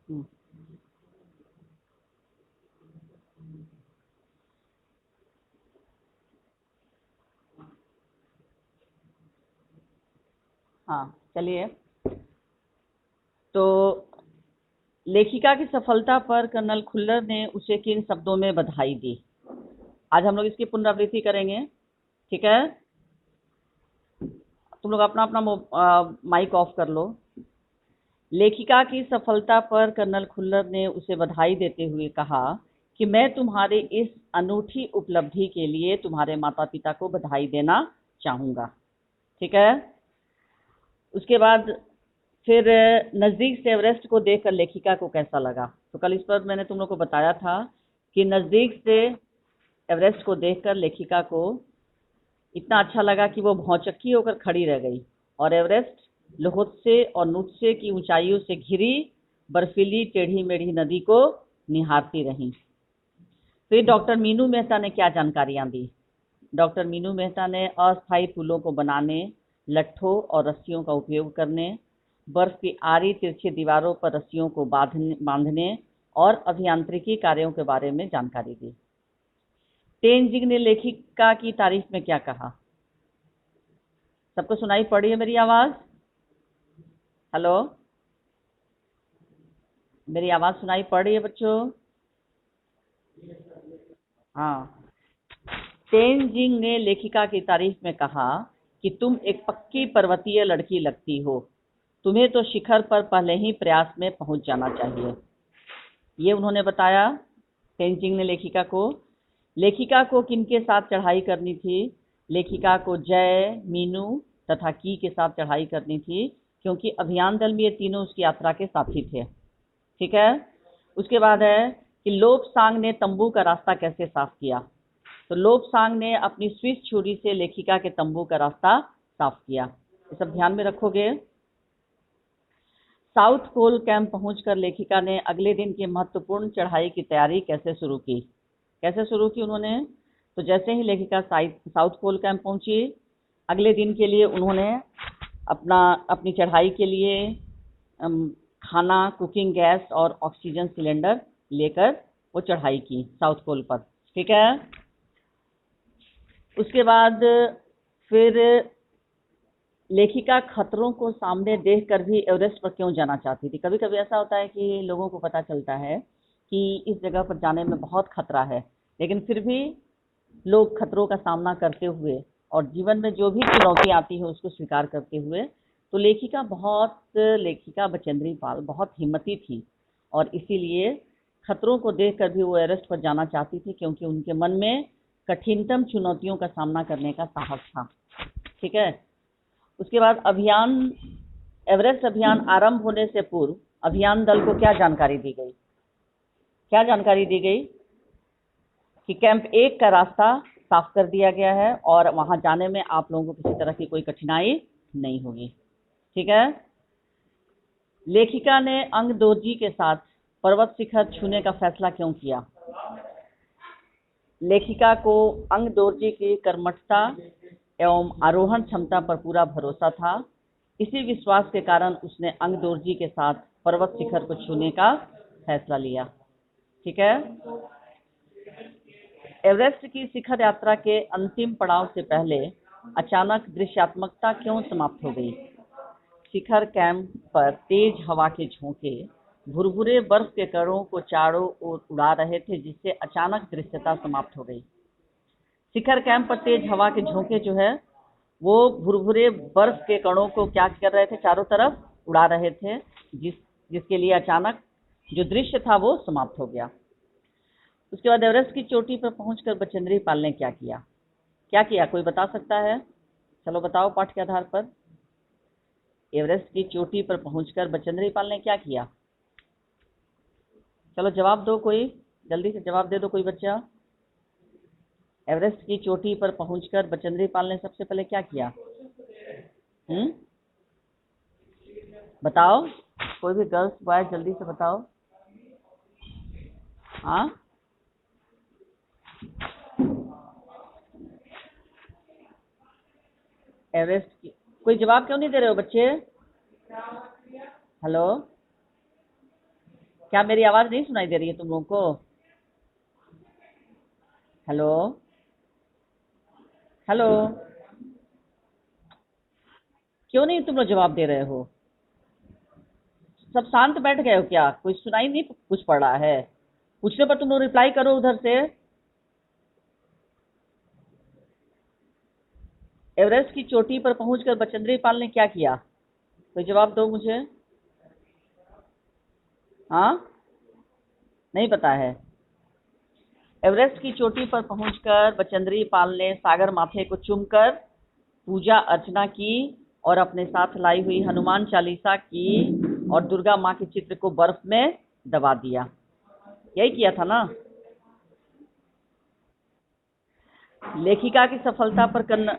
हम्म, हाँ चलिए। तो लेखिका की सफलता पर कर्नल खुल्लर ने उसे किन शब्दों में बधाई दी? आज हम लोग इसकी पुनरावृत्ति करेंगे। ठीक है, तुम लोग अपना अपना माइक ऑफ कर लो। लेखिका की सफलता पर कर्नल खुल्लर ने उसे बधाई देते हुए कहा कि मैं तुम्हारे इस अनूठी उपलब्धि के लिए तुम्हारे माता पिता को बधाई देना चाहूँगा। ठीक है, उसके बाद फिर नज़दीक से एवरेस्ट को देखकर लेखिका को कैसा लगा? तो कल इस पर मैंने तुम लोग को बताया था कि नज़दीक से एवरेस्ट को देखकर लेखिका को इतना अच्छा लगा कि वो भौचक्की होकर खड़ी रह गई और एवरेस्ट, लोहोत्से और नुत्से की ऊंचाइयों से घिरी बर्फीली टेढ़ी मेढ़ी नदी को निहारती रहीं। फिर डॉक्टर मीनू मेहता ने क्या जानकारियां दी? डॉक्टर मीनू मेहता ने अस्थायी पुलों को बनाने, लट्ठों और रस्सियों का उपयोग करने, बर्फ की आड़ी तिरछी दीवारों पर रस्सियों को बांधने और अभियांत्रिकी कार्यों के बारे में जानकारी दी। तेनजिंग ने लेखिका की तारीफ में क्या कहा? सबको सुनाई पड़ी है मेरी आवाज? हेलो, मेरी आवाज सुनाई पड़ रही है बच्चों? हाँ। तेनजिंग ने लेखिका की तारीफ में कहा कि तुम एक पक्की पर्वतीय लड़की लगती हो, तुम्हें तो शिखर पर पहले ही प्रयास में पहुंच जाना चाहिए। ये उन्होंने बताया, तेनजिंग ने लेखिका को किनके साथ चढ़ाई करनी थी? लेखिका को जय, मीनू तथा की के साथ चढ़ाई करनी थी, क्योंकि अभियान दल में ये तीनों उसकी यात्रा के साथी थे। ठीक है, उसके बाद है कि लोबसांग ने तंबू का रास्ता कैसे साफ किया? तो लोबसांग ने अपनी स्विस छुरी से लेखिका के तंबू का रास्ता साफ किया। ये सब ध्यान में रखोगे। साउथ पोल कैंप पहुंचकर लेखिका ने अगले दिन की महत्वपूर्ण चढ़ाई की तैयारी कैसे शुरू की? कैसे शुरू की उन्होंने? तो जैसे ही लेखिका साउथ पोल कैंप पहुंची, अगले दिन के लिए उन्होंने अपनी चढ़ाई के लिए खाना, कुकिंग गैस और ऑक्सीजन सिलेंडर लेकर वो चढ़ाई की साउथ पोल पर। ठीक है, उसके बाद फिर लेखिका खतरों को सामने देखकर भी एवरेस्ट पर क्यों जाना चाहती थी? कभी कभी ऐसा होता है कि लोगों को पता चलता है कि इस जगह पर जाने में बहुत खतरा है, लेकिन फिर भी लोग खतरों का सामना करते हुए और जीवन में जो भी चुनौती आती है उसको स्वीकार करते हुए, तो लेखिका बचेंद्री पाल बहुत हिम्मती थी और इसीलिए खतरों को देखकर भी वो एवरेस्ट पर जाना चाहती थी, क्योंकि उनके मन में कठिनतम चुनौतियों का सामना करने का साहस था। ठीक है, उसके बाद एवरेस्ट अभियान आरंभ होने से पूर्व अभियान दल को क्या जानकारी दी गई? क्या जानकारी दी गई? कि कैंप 1 का रास्ता साफ कर दिया गया है और वहां जाने में आप लोगों को किसी तरह की कोई कठिनाई नहीं होगी। ठीक है, लेखिका ने अंगदोर्जी के साथ पर्वत शिखर छूने का फैसला क्यों किया? लेखिका को अंगदोर्जी की कर्मठता एवं आरोहण क्षमता पर पूरा भरोसा था। इसी विश्वास के कारण उसने अंगदोर्जी के साथ पर्वत शिखर को छूने का फैसला लिया। ठीक है, एवरेस्ट की शिखर यात्रा के अंतिम पड़ाव से पहले अचानक दृश्यात्मकता क्यों समाप्त हो गई? शिखर कैंप पर तेज हवा के झोंके भुरभुरे बर्फ के कणों को चारों ओर उड़ा रहे थे, जिससे अचानक दृश्यता समाप्त हो गई। शिखर कैंप पर तेज हवा के झोंके जो है वो भुरभुरे बर्फ के कणों को क्या कर रहे थे? चारों तरफ उड़ा रहे थे, जिसके लिए अचानक जो दृश्य था वो समाप्त हो गया। उसके बाद एवरेस्ट की चोटी पर पहुंचकर बचेंद्री पाल ने क्या किया? क्या किया, कोई बता सकता है? चलो बताओ पाठ के आधार पर। एवरेस्ट की चोटी पर पहुंचकर बचेंद्री पाल ने क्या किया? चलो जवाब दो, कोई जल्दी से जवाब दे दो कोई बच्चा। एवरेस्ट की चोटी पर पहुंचकर बचेंद्री पाल ने सबसे पहले क्या किया? बताओ, कोई भी गर्ल्स बॉय जल्दी से बताओ। हाँ, एवरेस्ट की कोई जवाब क्यों नहीं दे रहे हो बच्चे? हेलो, क्या मेरी आवाज नहीं सुनाई दे रही है तुम लोगों को? Hello, hello. क्यों नहीं तुम लोग जवाब दे रहे हो? सब शांत बैठ गए हो क्या? कोई सुनाई नहीं कुछ पड़ रहा है? पूछने पर तुम लोग रिप्लाई करो उधर से। एवरेस्ट की चोटी पर पहुंचकर बचेंद्री पाल ने क्या किया? कोई जवाब दो मुझे। हाँ, नहीं पता है। एवरेस्ट की चोटी पर पहुंचकर बचेंद्री पाल ने सागर माथे को चूमकर पूजा अर्चना की और अपने साथ लाई हुई हनुमान चालीसा की और दुर्गा माँ के चित्र को बर्फ में दबा दिया। यही किया था ना? लेखिका की सफलता पर कन्न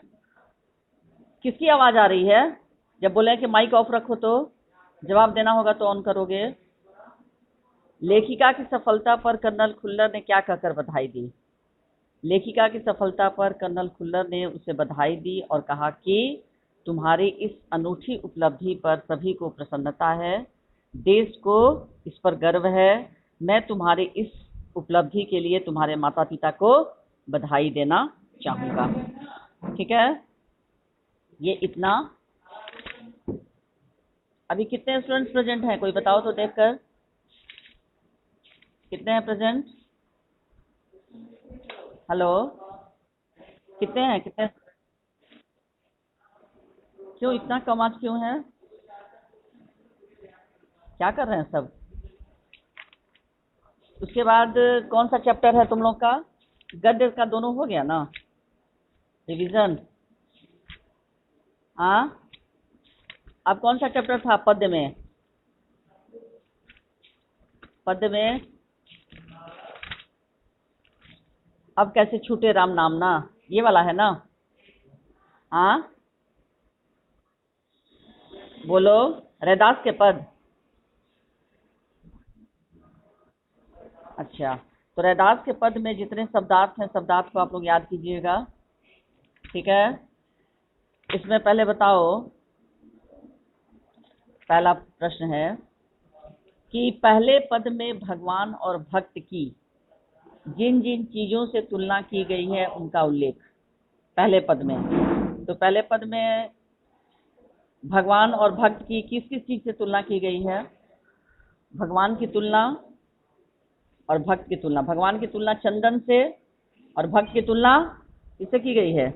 किसकी आवाज आ रही है? जब बोले कि माइक ऑफ रखो तो जवाब देना होगा तो ऑन करोगे। लेखिका की सफलता पर कर्नल खुल्लर ने क्या कहकर बधाई दी? लेखिका की सफलता पर कर्नल खुल्लर ने उसे बधाई दी और कहा कि तुम्हारी इस अनूठी उपलब्धि पर सभी को प्रसन्नता है, देश को इस पर गर्व है। मैं तुम्हारी इस उपलब्धि के लिए तुम्हारे माता पिता को बधाई देना चाहूँगा। ठीक है, ये इतना। अभी कितने स्टूडेंट्स प्रेजेंट हैं? कोई बताओ तो देखकर, कितने हैं प्रेजेंट? हेलो, कितने हैं? कितने? क्यों इतना कम आज क्यों है? क्या कर रहे हैं सब? उसके बाद कौन सा चैप्टर है तुम लोग का? गद्य का दोनों हो गया ना रिवीजन? हाँ, अब कौन सा चैप्टर था पद्य में? पद्य में अब कैसे छूटे राम नाम ना, ये वाला है ना? हाँ, बोलो। रैदास के पद। अच्छा, तो रैदास के पद में जितने शब्दार्थ हैं शब्दार्थ को आप लोग याद कीजिएगा। ठीक है, इसमें पहले बताओ, पहला प्रश्न है कि पहले पद में भगवान और भक्त की जिन जिन चीजों से तुलना की गई है उनका उल्लेख। पहले पद में, तो पहले पद में भगवान और भक्त की किस किस चीज से तुलना की गई है? भगवान की तुलना और भक्त की तुलना। भगवान की तुलना चंदन से और भक्त की तुलना किससे की गई है?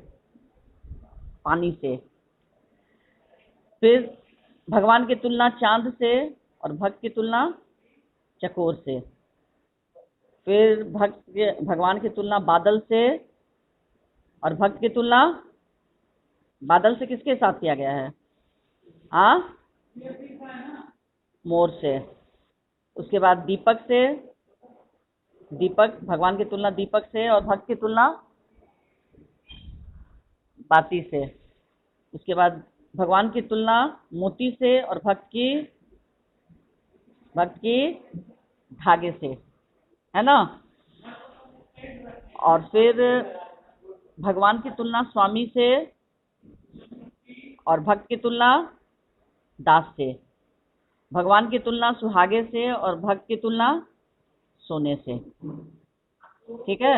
पानी से। फिर भगवान की तुलना चांद से और भक्त की तुलना चकोर से। फिर भगवान की तुलना बादल से और भक्त की तुलना बादल से किसके साथ किया गया है? हाँ, मोर से। उसके बाद दीपक से, दीपक, भगवान की तुलना दीपक से और भक्त की तुलना बाती से। उसके बाद भगवान की तुलना मोती से और भक्त की धागे से, है ना? और फिर भगवान की तुलना स्वामी से और भक्त की तुलना दास से। भगवान की तुलना सुहागे से और भक्त की तुलना सोने से। ठीक है।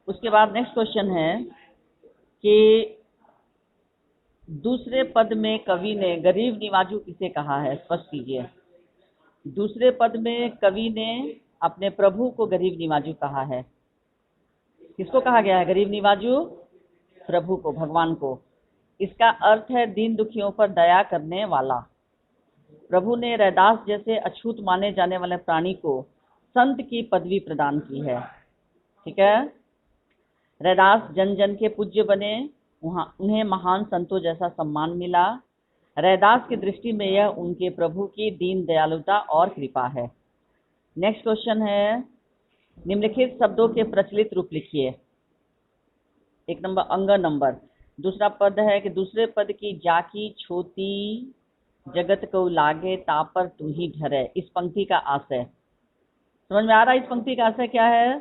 उसके बाद नेक्स्ट क्वेश्चन है कि दूसरे पद में कवि ने गरीब निवाजू किसे कहा है? स्पष्ट कीजिए। दूसरे पद में कवि ने अपने प्रभु को गरीब निवाजू कहा है। किसको कहा गया है गरीब निवाजू? प्रभु को, भगवान को। इसका अर्थ है दीन दुखियों पर दया करने वाला। प्रभु ने रैदास जैसे अछूत माने जाने वाले प्राणी को संत की पदवी प्रदान की है। ठीक है, रैदास जन जन के पूज्य बने, उन्हें महान संतों जैसा सम्मान मिला। रैदास की दृष्टि में यह उनके प्रभु की दीन दयालुता और कृपा है। नेक्स्ट क्वेश्चन है, निम्नलिखित शब्दों के प्रचलित रूप लिखिए। एक नंबर अंग नंबर। दूसरा पद है कि दूसरे पद की जाकी छोटी जगत को लागे तापर तू ही ढरे। इस पंक्ति का आशय समझ में आ रहा है? इस पंक्ति का आशय क्या है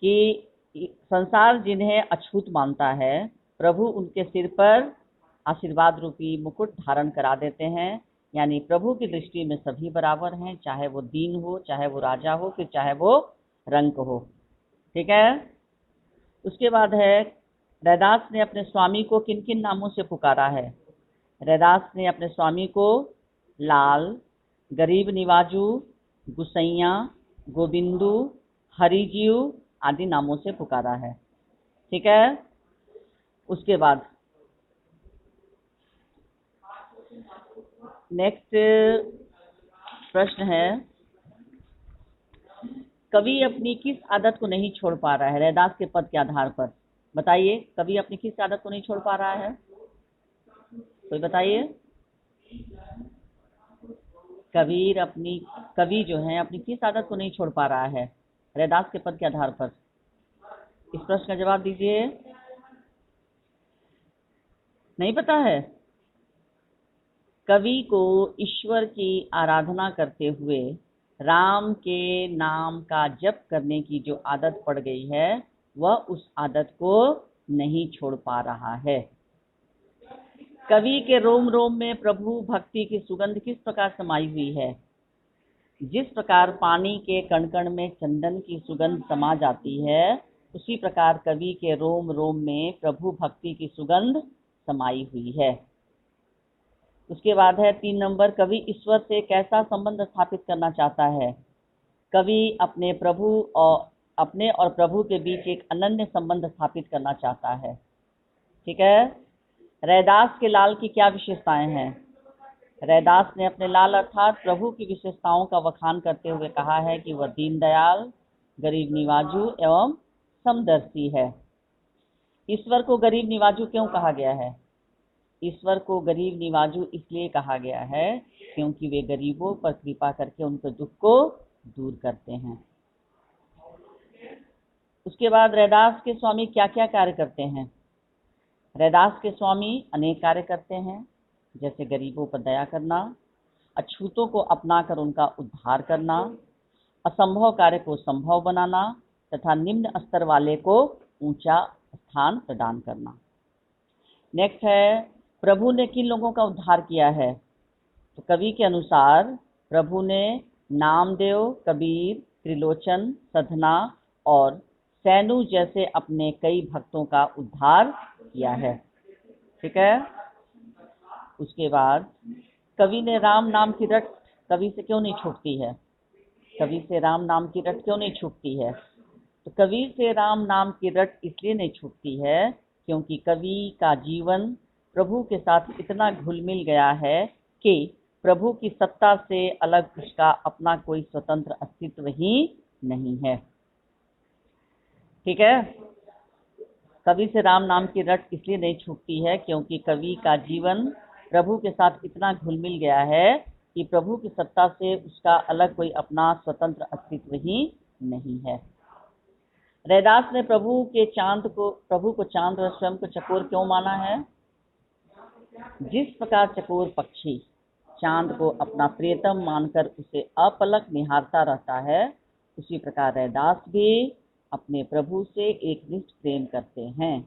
कि संसार जिन्हें अछूत मानता है, प्रभु उनके सिर पर आशीर्वाद रूपी मुकुट धारण करा देते हैं। यानी प्रभु की दृष्टि में सभी बराबर हैं, चाहे वो दीन हो, चाहे वो राजा हो, फिर चाहे वो रंक हो। ठीक है। उसके बाद है, रैदास ने अपने स्वामी को किन किन नामों से पुकारा है? रैदास ने अपने स्वामी को लाल, गरीब निवाजू, गुसैया, गोविंदू, हरिजीव आदि नामों से पुकारा है। ठीक है। उसके बाद नेक्स्ट प्रश्न है, कवि अपनी किस आदत को नहीं छोड़ पा रहा है? रैदास के पद के आधार पर बताइए, कवि अपनी किस आदत को नहीं छोड़ पा रहा है? कोई बताइए। कवि जो है अपनी किस आदत को नहीं छोड़ पा रहा है रैदास के पद के आधार पर? इस प्रश्न का जवाब दीजिए। नहीं पता है? कवि को ईश्वर की आराधना करते हुए राम के नाम का जप करने की जो आदत पड़ गई है, वह उस आदत को नहीं छोड़ पा रहा है। कवि के रोम रोम में प्रभु भक्ति की सुगंध किस प्रकार समाई हुई है? जिस प्रकार पानी के कण कण में चंदन की सुगंध समा जाती है, उसी प्रकार कवि के रोम रोम में प्रभु भक्ति की सुगंध समाई हुई है। उसके बाद है 3 नंबर, कवि ईश्वर से कैसा संबंध स्थापित करना चाहता है? कवि अपने और प्रभु के बीच एक अनन्य संबंध स्थापित करना चाहता है। ठीक है। रैदास के लाल की क्या विशेषताएं हैं? रैदास ने अपने लाल अर्थात प्रभु की विशेषताओं का बखान करते हुए कहा है कि वह दीनदयाल, गरीब निवाजू एवं समदर्शी है। ईश्वर को गरीब निवाजू क्यों कहा गया है? ईश्वर को गरीब निवाजू इसलिए कहा गया है क्योंकि वे गरीबों पर कृपा करके उनके दुख को दूर करते हैं। उसके बाद रैदास के स्वामी क्या क्या कार्य करते हैं? रैदास के स्वामी अनेक कार्य करते हैं, जैसे गरीबों पर दया करना, अछूतों को अपनाकर उनका उद्धार करना, असंभव कार्य को संभव बनाना तथा निम्न स्तर वाले को ऊंचा स्थान प्रदान करना। नेक्स्ट है, प्रभु ने किन लोगों का उद्धार किया है? तो कवि के अनुसार प्रभु ने नामदेव, कबीर, त्रिलोचन, सधना और सैनु जैसे अपने कई भक्तों का उद्धार किया है। ठीक है। उसके बाद कवि ने राम नाम की रट कवि से क्यों नहीं छूटती है? कवि से राम नाम की रट क्यों नहीं छूटती है? तो कवि से राम नाम की रट इसलिए नहीं छूटती है क्योंकि कवि का जीवन प्रभु के साथ इतना घुल मिल गया है कि प्रभु की सत्ता से अलग उसका अपना कोई स्वतंत्र अस्तित्व ही नहीं है। ठीक है। कवि से राम नाम की रट इसलिए नहीं छूटती है क्योंकि कवि का जीवन प्रभु के साथ इतना घुल मिल गया है कि प्रभु की सत्ता से उसका अलग कोई अपना स्वतंत्र अस्तित्व ही नहीं है। रैदास ने प्रभु को चांद और स्वयं को चकोर क्यों माना है? जिस प्रकार चकोर पक्षी चांद को अपना प्रियतम मानकर उसे अपलक निहारता रहता है, उसी प्रकार रैदास भी अपने प्रभु से एकनिष्ठ प्रेम करते हैं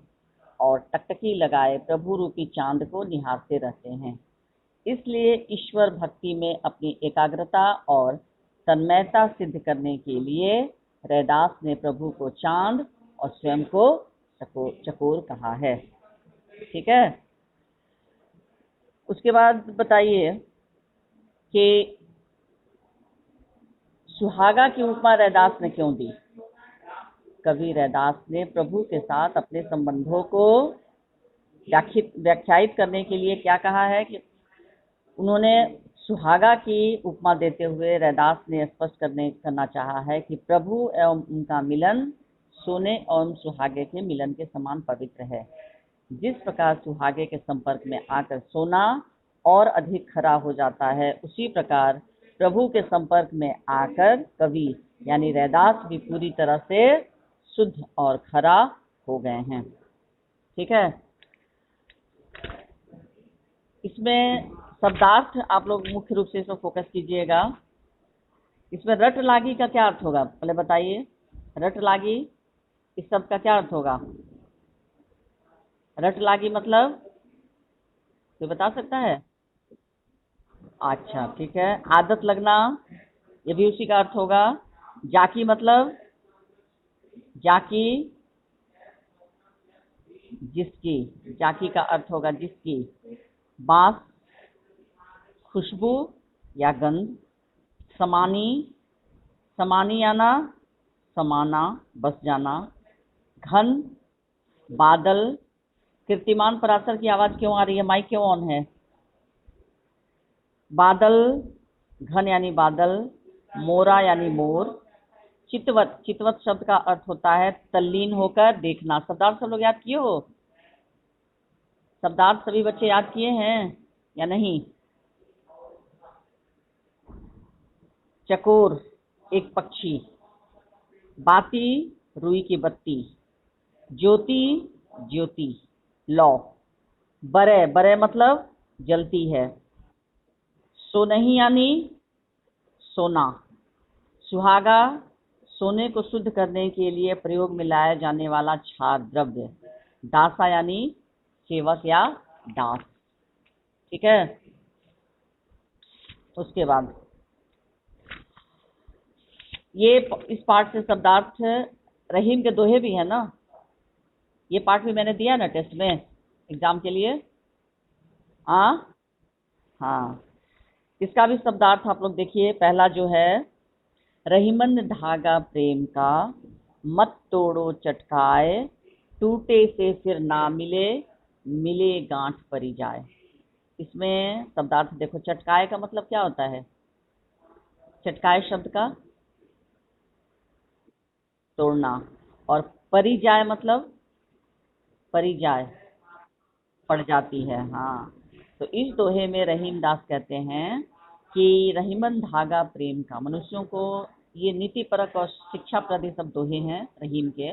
और टकटकी लगाए प्रभु रूपी चांद को निहारते रहते हैं। इसलिए ईश्वर भक्ति में अपनी एकाग्रता और तन्मयता सिद्ध करने के लिए रैदास ने प्रभु को चांद और स्वयं को चकोर कहा है। ठीक है। उसके बाद बताइए कि सुहागा की उपमा रैदास ने क्यों दी? कवि रैदास ने प्रभु के साथ अपने संबंधों को व्याख्यायित करने के लिए क्या कहा है कि उन्होंने सुहागा की उपमा देते हुए रैदास ने स्पष्ट करना चाहा है कि प्रभु एवं उनका मिलन सोने एवं सुहागे के मिलन के समान पवित्र है। जिस प्रकार सुहागे के संपर्क में आकर सोना और अधिक खरा हो जाता है, उसी प्रकार प्रभु के संपर्क में आकर कवि यानी रैदास भी पूरी तरह से शुद्ध और खरा हो गए हैं। ठीक है। इसमें शब्दार्थ आप लोग मुख्य रूप से इसमें फोकस कीजिएगा। इसमें रट लागी का क्या अर्थ होगा? पहले बताइए, रट लागी इस शब्द का क्या अर्थ होगा? रट लागी मतलब कोई बता सकता है? अच्छा ठीक है। आदत लगना, ये भी उसी का अर्थ होगा। जाकी मतलब, जाकी जिसकी, जाकी का अर्थ होगा जिसकी। बांस खुशबू या गंध। समानी, समानी आना, समाना बस जाना। घन बादल। कीर्तिमान पराशर की आवाज क्यों आ रही है? माइक क्यों ऑन है? बादल, घन यानी बादल, मोरा यानी मोर। चितवत, चितवत शब्द का अर्थ होता है तल्लीन होकर देखना। शब्दार्थ सब लोग याद किए हो? शब्दार्थ सभी बच्चे याद किए हैं या नहीं? चकोर, एक पक्षी। बाती, रुई की बत्ती। ज्योति, ज्योति। लौ। बरे, बरे मतलब जलती है। सोनही यानी सोना। सुहागा, सोने को शुद्ध करने के लिए प्रयोग में लाया जाने वाला क्षार द्रव्य। दासा यानी सेवक या दास। ठीक है। उसके बाद ये इस पाठ से शब्दार्थ, रहीम के दोहे भी है ना, ये पाठ भी मैंने दिया ना टेस्ट में एग्जाम के लिए। हाँ हाँ, इसका भी शब्दार्थ आप लोग देखिए। पहला जो है, रहीमन धागा प्रेम का, मत तोड़ो चटकाए, टूटे से फिर ना मिले, मिले गांठ परी जाए। इसमें शब्दार्थ देखो, चटकाए का मतलब क्या होता है? चटकाए शब्द का तोड़ना। और परी जाए मतलब, परी जाए पड़ जाती है। हाँ, तो इस दोहे में रहीम दास कहते हैं कि रहीमन धागा प्रेम का, मनुष्यों को, ये नीति परक और शिक्षा प्रति सब दोहे हैं रहीम के।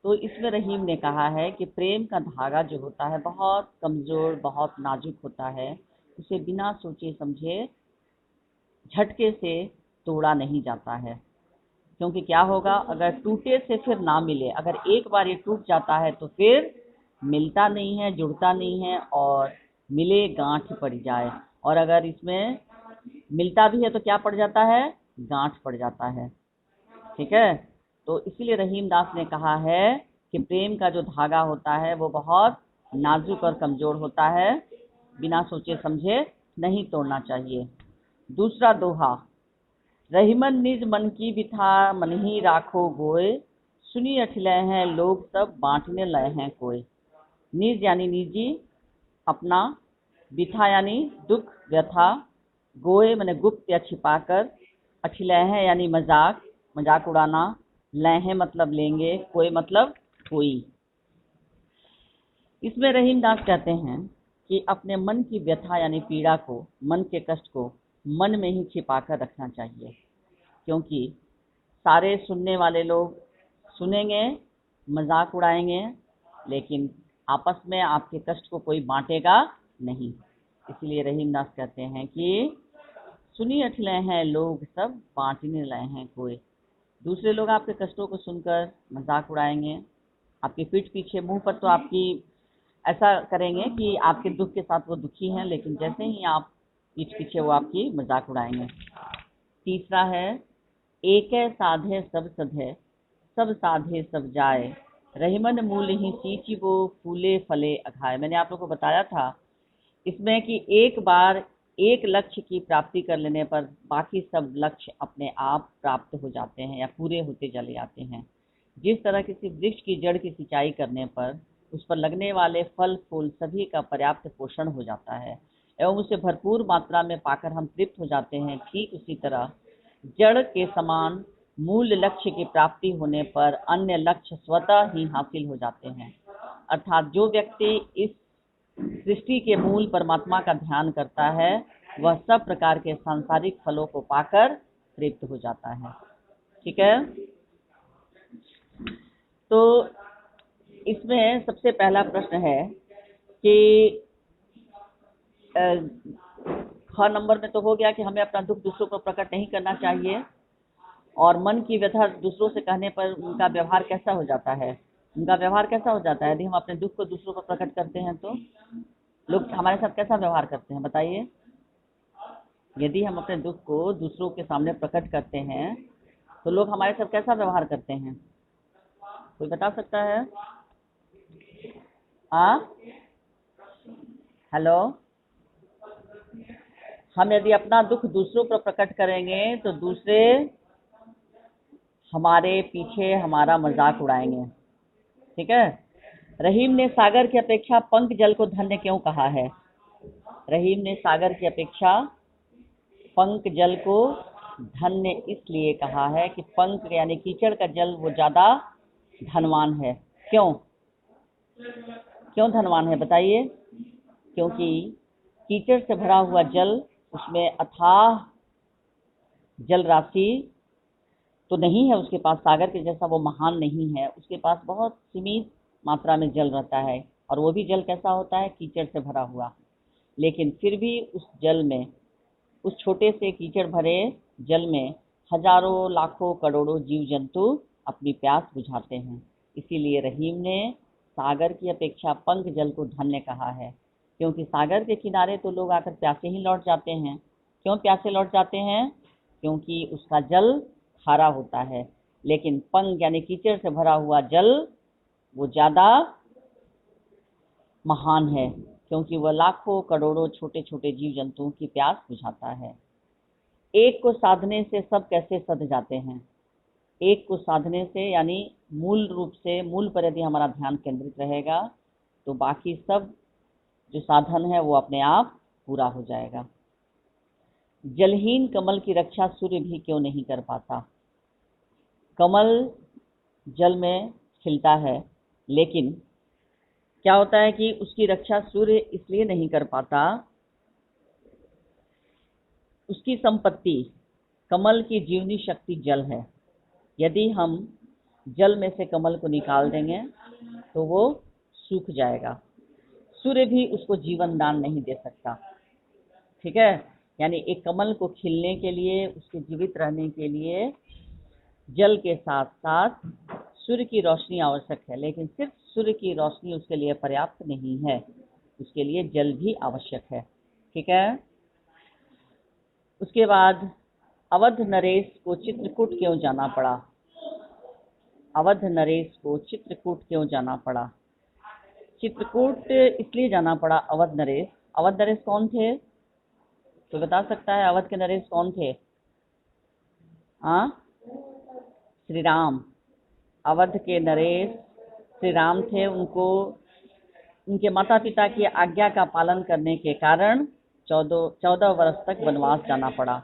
तो इसमें रहीम ने कहा है कि प्रेम का धागा जो होता है बहुत कमजोर, बहुत नाजुक होता है। उसे बिना सोचे समझे झटके से तोड़ा नहीं जाता है। क्योंकि क्या होगा, अगर टूटे से फिर ना मिले, अगर एक बार ये टूट जाता है तो फिर मिलता नहीं है, जुड़ता नहीं है, और मिले गांठ पड़ जाए। और अगर इसमें मिलता भी है तो क्या पड़ जाता है? गांठ पड़ जाता है। ठीक है। तो इसीलिए रहीम दास ने कहा है कि प्रेम का जो धागा होता है वो बहुत नाजुक और कमजोर होता है, बिना सोचे समझे नहीं तोड़ना चाहिए। दूसरा दोहा, रहीमन निज मन की बिथा मन ही राखो गोय, सुनी अठिलय हैं लोग सब बांटने लय हैं कोय। निज यानी निजी, अपना। बिथा यानी दुख व्यथा। गोय माने गुप्त या छिपाकर। अठिलय हैं यानी मजाक, मजाक उड़ाना। लय हैं मतलब लेंगे, कोई मतलब कोई। इसमें रहीम दास कहते हैं कि अपने मन की व्यथा यानी पीड़ा को, मन के कष्ट को मन में ही छिपाकर रखना चाहिए। क्योंकि सारे सुनने वाले लोग सुनेंगे, मजाक उड़ाएंगे, लेकिन आपस में आपके कष्ट को कोई बांटेगा नहीं। इसलिए रहीम दास कहते हैं कि सुनी अठिले हैं लोग सब बांटने लए हैं कोई। दूसरे लोग आपके कष्टों को सुनकर मजाक उड़ाएंगे, आपकी पीठ पीछे, मुंह पर तो आपकी ऐसा करेंगे कि आपके दुख के साथ वो दुखी हैं, लेकिन जैसे ही आप पीठ पीछे, वो आपकी मजाक उड़ाएंगे। तीसरा है, एक साधे सब सधे, सब साधे सब जाए, रहीमन मूल ही सींची वो फूले फले अघाए। मैंने आप लोगों को बताया था इसमें कि एक बार एक लक्ष्य की प्राप्ति कर लेने पर बाकी सब लक्ष्य अपने आप प्राप्त हो जाते हैं या पूरे होते चले जाते हैं। जिस तरह किसी वृक्ष की जड़ की सिंचाई करने पर उस पर लगने वाले फल फूल सभी का पर्याप्त पोषण हो जाता है एवं उसे भरपूर मात्रा में पाकर हम तृप्त हो जाते हैं, ठीक उसी तरह जड़ के समान मूल लक्ष्य की प्राप्ति होने पर अन्य लक्ष्य स्वतः ही हासिल हो जाते हैं। अर्थात जो व्यक्ति इस सृष्टि के मूल परमात्मा का ध्यान करता है, वह सब प्रकार के सांसारिक फलों को पाकर तृप्त हो जाता है। ठीक है। तो इसमें सबसे पहला प्रश्न है कि ख नंबर में तो हो गया कि हमें अपना दुख दूसरों को प्रकट नहीं करना चाहिए, और मन की व्यथा दूसरों से कहने पर उनका व्यवहार कैसा हो जाता है, उनका व्यवहार कैसा हो जाता है यदि हम अपने दुख को दूसरों पर प्रकट करते हैं तो लोग हमारे साथ कैसा व्यवहार करते हैं बताइए। यदि हम अपने दुख को दूसरों के सामने प्रकट करते हैं तो लोग हमारे साथ कैसा व्यवहार करते हैं? कोई बता सकता है? हेलो। हम यदि अपना दुख दूसरों पर प्रकट करेंगे तो दूसरे हमारे पीछे हमारा मजाक उड़ाएंगे। ठीक है। रहीम ने सागर की अपेक्षा पंख जल को धन्य क्यों कहा है? रहीम ने सागर की अपेक्षा पंख जल को धन्य इसलिए कहा है कि पंख यानी कीचड़ का जल वो ज्यादा धनवान है। क्यों? क्यों धनवान है बताइए? क्योंकि कीचड़ से भरा हुआ जल, उसमें अथाह जल राशि तो नहीं है उसके पास, सागर के जैसा वो महान नहीं है, उसके पास बहुत सीमित मात्रा में जल रहता है, और वो भी जल कैसा होता है? कीचड़ से भरा हुआ। लेकिन फिर भी उस जल में, उस छोटे से कीचड़ भरे जल में हजारों लाखों करोड़ों जीव जंतु अपनी प्यास बुझाते हैं। इसीलिए रहीम ने सागर की अपेक्षा पंख जल को धन्य कहा है, क्योंकि सागर के किनारे तो लोग आकर प्यासे ही लौट जाते हैं। क्यों प्यासे लौट जाते हैं? क्योंकि उसका जल खारा होता है। लेकिन पंख यानी कीचड़ से भरा हुआ जल वो ज्यादा महान है, क्योंकि वह लाखों करोड़ों छोटे छोटे जीव जंतुओं की प्यास बुझाता है। एक को साधने से सब कैसे सध जाते हैं? एक को साधने से यानी मूल रूप से, मूल पर यदि हमारा ध्यान केंद्रित रहेगा तो बाकी सब जो साधन है वो अपने आप पूरा हो जाएगा। जलहीन कमल की रक्षा सूर्य भी क्यों नहीं कर पाता? कमल जल में खिलता है, लेकिन क्या होता है कि उसकी रक्षा सूर्य इसलिए नहीं कर पाता, उसकी संपत्ति, कमल की जीवनी शक्ति जल है। यदि हम जल में से कमल को निकाल देंगे तो वो सूख जाएगा। सूर्य भी उसको जीवन दान नहीं दे सकता। ठीक है। यानी एक कमल को खिलने के लिए, उसके जीवित रहने के लिए जल के साथ साथ सूर्य की रोशनी आवश्यक है, लेकिन सिर्फ सूर्य की रोशनी उसके लिए पर्याप्त नहीं है, उसके लिए जल भी आवश्यक है। ठीक है। उसके बाद अवध नरेश को चित्रकूट क्यों जाना पड़ा? अवध नरेश को चित्रकूट क्यों जाना पड़ा? चित्रकूट इसलिए जाना पड़ा अवध नरेश। अवध नरेश कौन थे? तो बता सकता है अवध के नरेश कौन थे? हाँ, श्री राम। अवध के नरेश श्री राम थे। उनको उनके माता पिता की आज्ञा का पालन करने के कारण 14 वर्ष तक वनवास जाना पड़ा,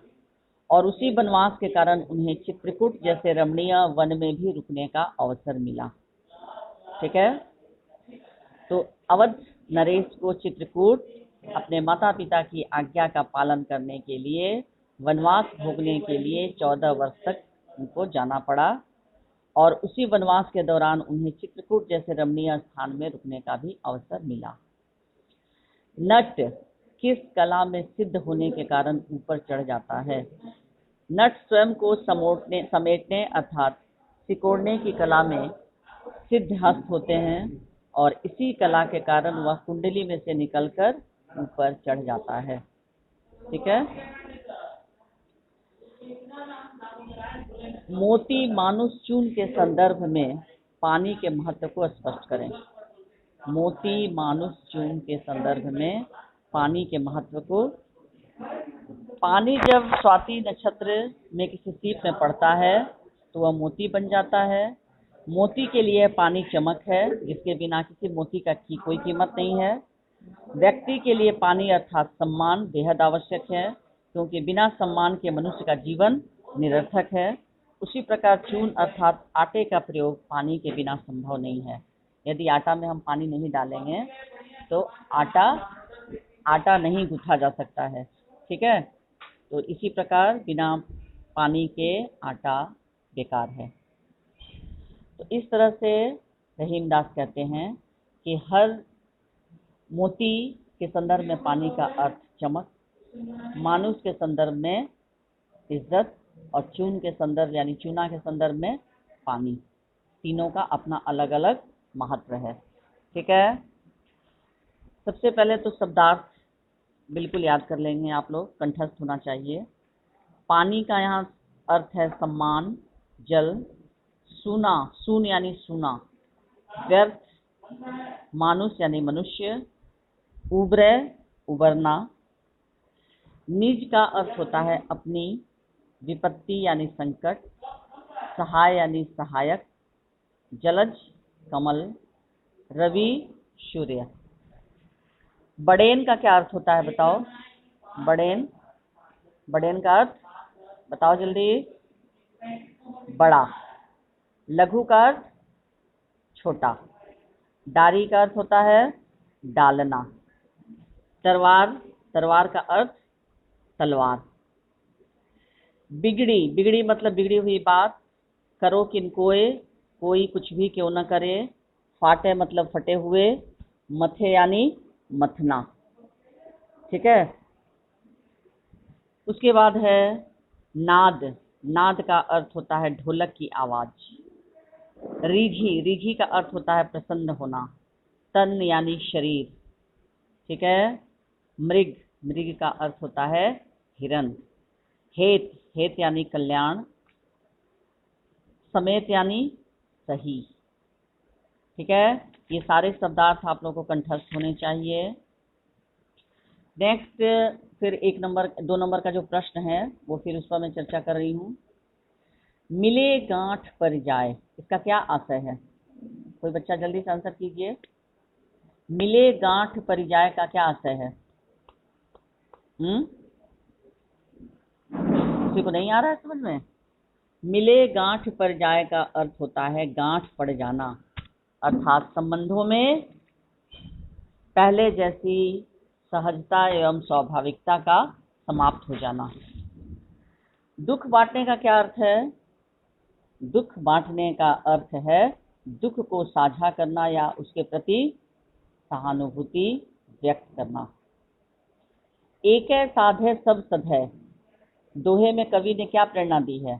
और उसी वनवास के कारण उन्हें चित्रकूट जैसे रमणीय वन में भी रुकने का अवसर मिला। ठीक है। तो अवध नरेश को चित्रकूट अपने माता पिता की आज्ञा का पालन करने के लिए, वनवास भोगने के लिए 14 वर्ष तक उनको जाना पड़ा, और उसी वनवास के दौरान उन्हें चित्रकूट जैसे रमणीय स्थान में रुकने का भी अवसर मिला। नट किस कला में सिद्ध होने के कारण ऊपर चढ़ जाता है? नट स्वयं को समेटने अर्थात सिकोड़ने की कला में सिद्ध हस्त होते हैं, और इसी कला के कारण वह कुंडली में से निकलकर ऊपर चढ़ जाता है। ठीक है। मोती मानुष चून के संदर्भ में पानी के महत्व को स्पष्ट करें। मोती मानुष चून के संदर्भ में पानी के महत्व को। पानी जब स्वाति नक्षत्र में किसी सीप में पड़ता है तो वह मोती बन जाता है। मोती के लिए पानी चमक है, जिसके बिना किसी मोती का कोई कीमत नहीं है। व्यक्ति के लिए पानी अर्थात सम्मान बेहद आवश्यक है, क्योंकि बिना सम्मान के मनुष्य का जीवन निरर्थक है। उसी प्रकार चून अर्थात आटे का प्रयोग पानी के बिना संभव नहीं है। यदि आटा में हम पानी नहीं डालेंगे तो आटा नहीं गूंथा जा सकता है। ठीक है। तो इसी प्रकार बिना पानी के आटा बेकार है। तो इस तरह से रहीमदास कहते हैं कि हर मोती के संदर्भ में पानी का अर्थ चमक, मानुष के संदर्भ में इज्जत, और चून के संदर्भ यानी चूना के संदर्भ में पानी। तीनों का अपना अलग अलग महत्व है। ठीक है। सबसे पहले तो शब्दार्थ बिल्कुल याद कर लेंगे आप लोग, कंठस्थ होना चाहिए। पानी का यहाँ अर्थ है सम्मान, जल। सूना, सून यानी सूना, व्यर्थ। मानुष यानी मनुष्य। उबरे, उबरना। निज का अर्थ होता है अपनी। विपत्ति यानी संकट। सहाय यानी सहायक। जलज, कमल। रवि, सूर्य। बड़ेन का क्या अर्थ होता है बताओ? बड़ेन, बड़ेन का अर्थ बताओ जल्दी। बड़ा। लघु का अर्थ छोटा। डारी का अर्थ होता है डालना। तरवार, तरवार का अर्थ तलवार। बिगड़ी, बिगड़ी मतलब बिगड़ी हुई बात। करो किनकोए, कोई कुछ भी क्यों न करे। फाटे मतलब फटे हुए। मथे यानी मथना। ठीक है। उसके बाद है नाद। नाद का अर्थ होता है ढोलक की आवाज। रीझी, रीझी का अर्थ होता है प्रसन्न होना। तन यानी शरीर। ठीक है। मृग, मृग का अर्थ होता है हिरन। हेत, हेत यानी कल्याण। समेत यानी सही। ठीक है। ये सारे शब्दार्थ आप लोगों को कंठस्थ होने चाहिए। नेक्स्ट, फिर 1 नंबर 2 नंबर का जो प्रश्न है वो फिर उस पर मैं चर्चा कर रही हूँ। मिले गांठ पर जाए, इसका क्या आशय है? कोई बच्चा जल्दी से आंसर कीजिए। मिले गांठ पर जाए का क्या आशय है? किसी को नहीं आ रहा है समझ में? मिले गांठ पर जाए का अर्थ होता है गांठ पड़ जाना, अर्थात संबंधों में पहले जैसी सहजता एवं स्वाभाविकता का समाप्त हो जाना। दुख बांटने का क्या अर्थ है? दुख बांटने का अर्थ है दुख को साझा करना या उसके प्रति सहानुभूति व्यक्त करना। एकै साधे सब सधै, दोहे में कवि ने क्या प्रेरणा दी है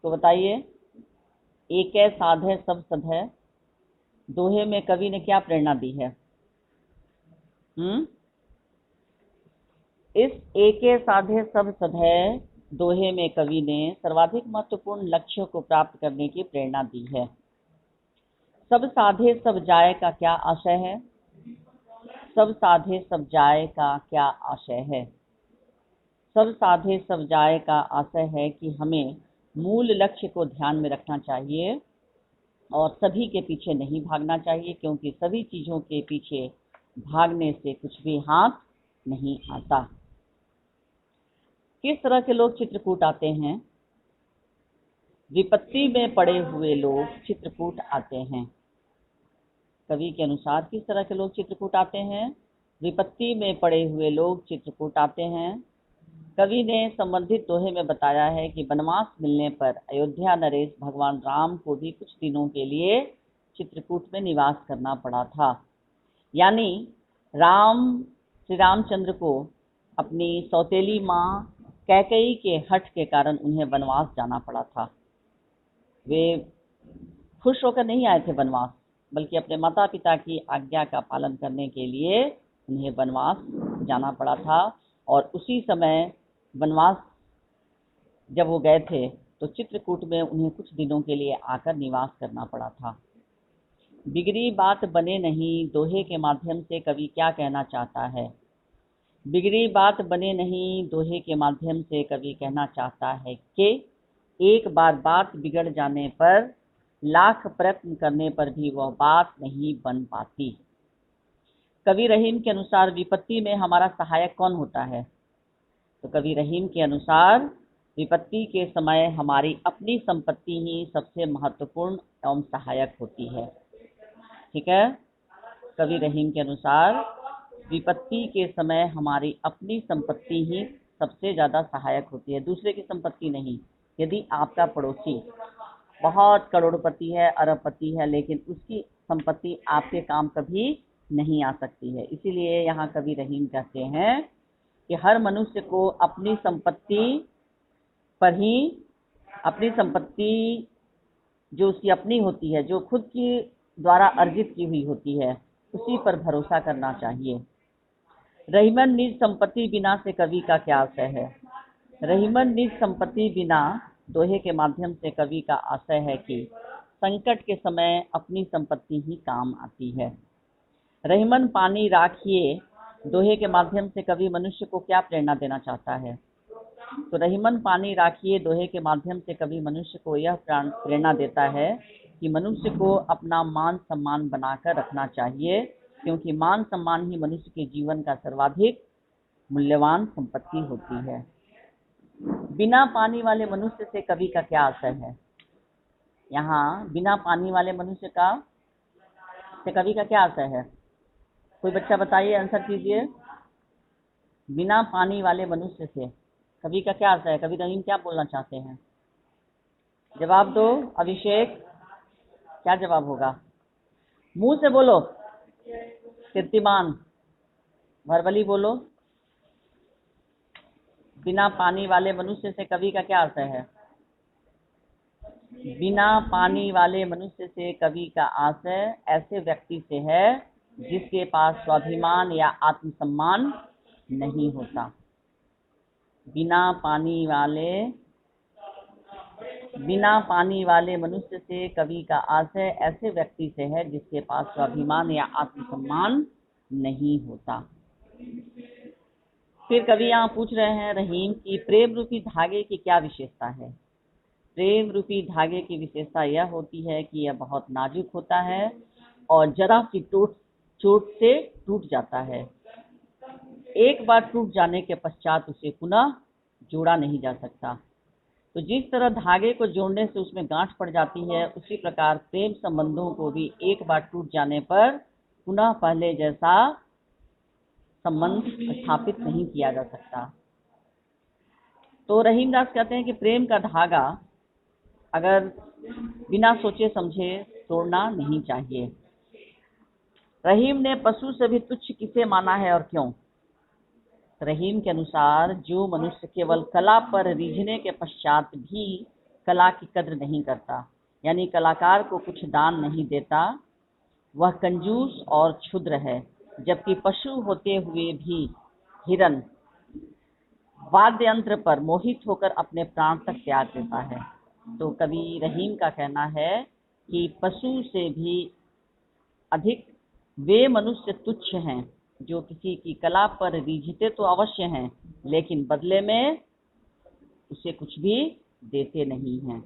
तो बताइए। एकै साधे सब सधै, दोहे में कवि ने क्या प्रेरणा दी है? इस एकै साधे सब सधै दोहे में कवि ने सर्वाधिक महत्वपूर्ण लक्ष्य को प्राप्त करने की प्रेरणा दी है। सब साधे सब जाए का क्या आशय है? सब साधे सब जाए का क्या आशय है? सब साधे सब जाए का आशय है कि हमें मूल लक्ष्य को ध्यान में रखना चाहिए और सभी के पीछे नहीं भागना चाहिए, क्योंकि सभी चीजों के पीछे भागने से कुछ भी हाथ नहीं आता। किस तरह के लोग चित्रकूट आते हैं? विपत्ति में पड़े हुए लोग चित्रकूट आते हैं। कवि के अनुसार किस तरह के लोग चित्रकूट आते हैं? विपत्ति में पड़े हुए लोग चित्रकूट आते हैं। कवि ने संबंधित दोहे में बताया है कि वनवास मिलने पर अयोध्या नरेश भगवान राम को भी कुछ दिनों के लिए चित्रकूट में निवास करना पड़ा था। यानी श्री रामचंद्र को अपनी सौतेली माँ कैकेयी के हठ के कारण उन्हें वनवास जाना पड़ा था। वे खुश होकर नहीं आए थे वनवास, बल्कि अपने माता पिता की आज्ञा का पालन करने के लिए उन्हें वनवास जाना पड़ा था। और उसी समय वनवास जब वो गए थे तो चित्रकूट में उन्हें कुछ दिनों के लिए आकर निवास करना पड़ा था। बिगड़ी बात बने नहीं, दोहे के माध्यम से कवि क्या कहना चाहता है? बिगड़ी बात बने नहीं, दोहे के माध्यम से कवि कहना चाहता है कि एक बार बात बिगड़ जाने पर लाख प्रयत्न करने पर भी वह बात नहीं बन पाती। कवि रहीम के अनुसार विपत्ति में हमारा सहायक कौन होता है? तो कवि रहीम के अनुसार विपत्ति के समय हमारी अपनी संपत्ति ही सबसे महत्वपूर्ण एवं सहायक होती है। ठीक है। कवि रहीम के अनुसार विपत्ति के समय हमारी अपनी संपत्ति ही सबसे ज़्यादा सहायक होती है, दूसरे की संपत्ति नहीं। यदि आपका पड़ोसी बहुत करोड़पति है, अरबपति है, लेकिन उसकी संपत्ति आपके काम कभी नहीं आ सकती है। इसीलिए यहाँ कवि रहीम कहते हैं कि हर मनुष्य को अपनी संपत्ति पर ही, अपनी संपत्ति जो उसकी अपनी होती है, जो खुद की द्वारा अर्जित की हुई होती है, उसी पर भरोसा करना चाहिए। रहीमन निज संपत्ति बिना से कवि का क्या आशय है। रहीमन निज संपत्ति बिना दोहे के माध्यम से कवि का आशय है कि संकट के समय अपनी संपत्ति ही काम आती है। रहीमन पानी राखिए दोहे के माध्यम से कवि मनुष्य को क्या प्रेरणा देना चाहता है। तो रहीमन पानी राखिए दोहे के माध्यम से कवि मनुष्य को यह प्रेरणा देता है कि मनुष्य को अपना मान सम्मान बनाकर रखना चाहिए, क्योंकि मान सम्मान ही मनुष्य के जीवन का सर्वाधिक मूल्यवान संपत्ति होती है। बिना पानी वाले मनुष्य से कवि का क्या आशय है। यहाँ बिना पानी वाले मनुष्य का से कवि का क्या आशय है। कोई बच्चा बताइए, आंसर कीजिए। बिना पानी वाले मनुष्य से कवि का क्या आशय है। कवि रहीम क्या बोलना चाहते हैं। जवाब दो। अभिषेक क्या जवाब होगा। मुंह से बोलो। कीर्तिमान भरबली बोलो। बिना पानी वाले मनुष्य से कवि का क्या आशय है। बिना पानी वाले मनुष्य से कवि का आशय ऐसे व्यक्ति से है जिसके पास स्वाभिमान या आत्मसम्मान नहीं होता। बिना पानी वाले मनुष्य से कवि का आशय ऐसे व्यक्ति से है जिसके पास स्वाभिमान या आत्मसम्मान नहीं होता। फिर कवि यहाँ पूछ रहे हैं रहीम की प्रेम रूपी धागे की क्या विशेषता है। प्रेम रूपी धागे की विशेषता यह होती है कि यह बहुत नाजुक होता है और जरा सी चोट से टूट जाता है। एक बार टूट जाने के पश्चात उसे पुनः जोड़ा नहीं जा सकता। तो जिस तरह धागे को जोड़ने से उसमें गांठ पड़ जाती है, उसी प्रकार प्रेम संबंधों को भी एक बार टूट जाने पर पुनः पहले जैसा संबंध स्थापित नहीं किया जा सकता। तो रहीमदास कहते हैं कि प्रेम का धागा अगर बिना सोचे समझे तोड़ना नहीं चाहिए। रहीम ने पशु से भी तुच्छ किसे माना है और क्यों। रहीम के अनुसार जो मनुष्य केवल कला पर रीझने के पश्चात भी कला की कद्र नहीं करता, यानी कलाकार को कुछ दान नहीं देता, वह कंजूस और क्षुद्र है। जबकि पशु होते हुए भी हिरन वाद्य यंत्र पर मोहित होकर अपने प्राण तक त्याग देता है। तो कवि रहीम का कहना है कि पशु से भी अधिक वे मनुष्य तुच्छ हैं जो किसी की कला पर रीझते तो अवश्य हैं, लेकिन बदले में उसे कुछ भी देते नहीं हैं।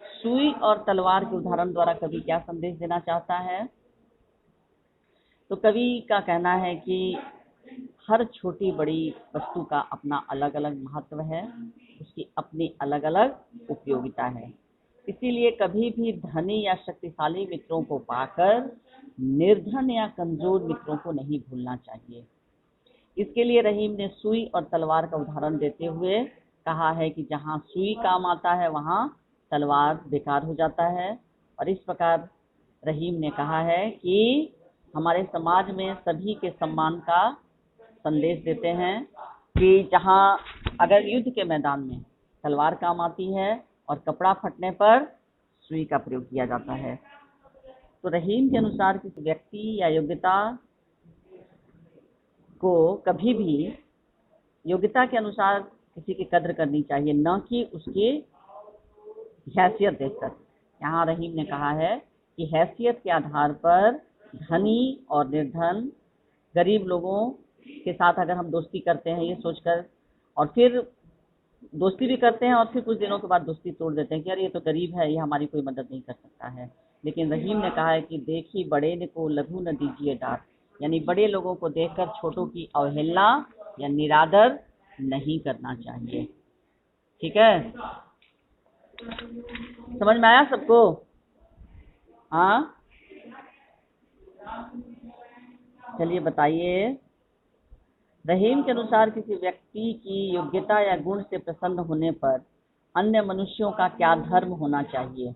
सुई और तलवार के उदाहरण द्वारा कवि क्या संदेश देना चाहता है। तो कवि का कहना है कि हर छोटी बड़ी वस्तु का अपना अलग अलग महत्व है, उसकी अपनी अलग अलग उपयोगिता है। इसीलिए कभी भी धनी या शक्तिशाली मित्रों को पाकर निर्धन या कमजोर मित्रों को नहीं भूलना चाहिए। इसके लिए रहीम ने सुई और तलवार का उदाहरण देते हुए कहा है कि जहाँ सुई काम आता है वहाँ तलवार बेकार हो जाता है। और इस प्रकार रहीम ने कहा है कि हमारे समाज में सभी के सम्मान का संदेश देते हैं कि जहाँ अगर युद्ध के मैदान में तलवार काम आती है और कपड़ा फटने पर सुई का प्रयोग किया जाता है। तो रहीम के अनुसार किसी व्यक्ति या योग्यता को कभी भी योग्यता के अनुसार किसी की कद्र करनी चाहिए, न कि उसकी हैसियत देखकर। यहाँ रहीम ने कहा है कि हैसियत के आधार पर धनी और निर्धन गरीब लोगों के साथ अगर हम दोस्ती करते हैं ये सोचकर, और फिर दोस्ती भी करते हैं और फिर कुछ दिनों के बाद दोस्ती तोड़ देते हैं कि यार ये तो गरीब है, ये हमारी कोई मदद नहीं कर सकता है। लेकिन रहीम ने कहा है कि देखी बड़े ने को लघु न दीजिए डांट, यानी बड़े लोगों को देखकर छोटों की अवहेलना या निरादर नहीं करना चाहिए। ठीक है, समझ में आया सबको। हाँ चलिए बताइए, रहीम के अनुसार किसी व्यक्ति की योग्यता या गुण से प्रसन्न होने पर अन्य मनुष्यों का क्या धर्म होना चाहिए।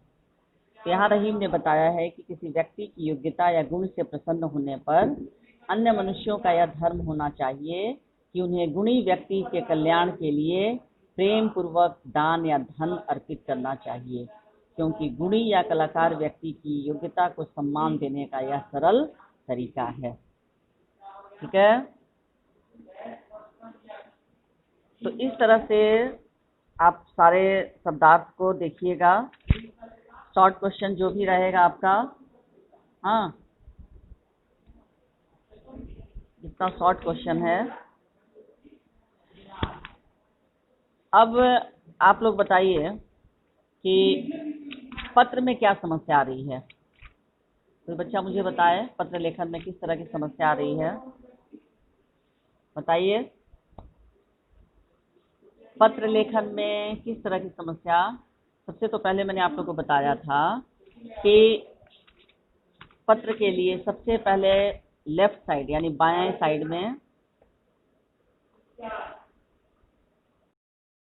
तो यहाँ रहीम ने बताया है कि किसी व्यक्ति की योग्यता या गुण से प्रसन्न होने पर अन्य मनुष्यों का यह धर्म होना चाहिए कि उन्हें गुणी व्यक्ति के कल्याण के लिए प्रेम पूर्वक दान या धन अर्पित करना चाहिए, क्योंकि गुणी या कलाकार व्यक्ति की योग्यता को सम्मान देने का यह सरल तरीका है। ठीक है, तो इस तरह से आप सारे शब्दार्थ को देखिएगा। शॉर्ट क्वेश्चन जो भी रहेगा आपका, हाँ, जितना शॉर्ट क्वेश्चन है। अब आप लोग बताइए कि पत्र में क्या समस्या आ रही है। कोई बच्चा मुझे बताए पत्र लेखन में किस तरह की समस्या आ रही है, बताइए। पत्र लेखन में किस तरह की समस्या। सबसे तो पहले मैंने आप लोग को बताया था कि पत्र के लिए सबसे पहले लेफ्ट साइड यानी बाएं साइड में